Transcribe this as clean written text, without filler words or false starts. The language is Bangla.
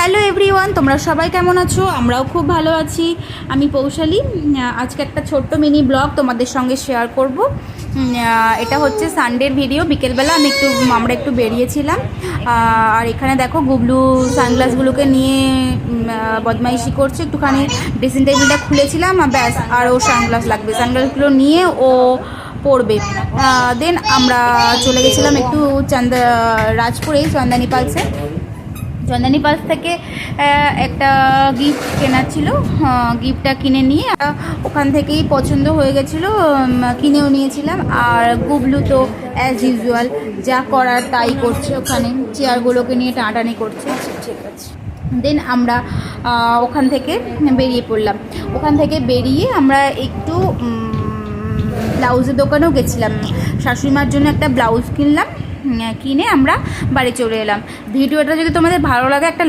হ্যালো এভরিওয়ান, তোমরা সবাই কেমন আছো? আমরাও খুব ভালো আছি। আমি পৌশালী। আজকে একটা ছোট্ট মিনি ব্লগ তোমাদের সঙ্গে শেয়ার করব। এটা হচ্ছে সানডের ভিডিও। বিকেলবেলা আমরা একটু বেরিয়েছিলাম। আর এখানে দেখো গুবলু সানগ্লাসগুলোকে নিয়ে বদমাইশি করছে। একটুখানি ড্রেসিং টেবিলটা খুলেছিলাম, ব্যাস, আর ও সানগ্লাস লাগবে, সানগ্লাসগুলো নিয়ে ও পড়বে। দেন আমরা চলে গেছিলাম একটু রাজপুরে চন্দানী পালসে। চন্দানী পালস থেকে একটা গিফট কেনার ছিল, গিফটটা কিনে নিয়ে ওখান থেকেই পছন্দ হয়ে গেছিলো, কিনেও নিয়েছিলাম। আর গুবলু তো অ্যাজ ইউজুয়াল যা করার তাই করছে, ওখানে চেয়ারগুলোকে নিয়ে টানাটানি করছে। ঠিক আছে, দেন আমরা ওখান থেকে বেরিয়ে পড়লাম। ওখান থেকে বেরিয়ে আমরা একটু ব্লাউজের দোকানেও গেছিলাম। শাশুড়িমার জন্য একটা ব্লাউজ কিনলাম, কিনে আমরা বাড়ি চলে এলাম। ভিডিওটা যদি তোমাদের ভালো লাগে একটা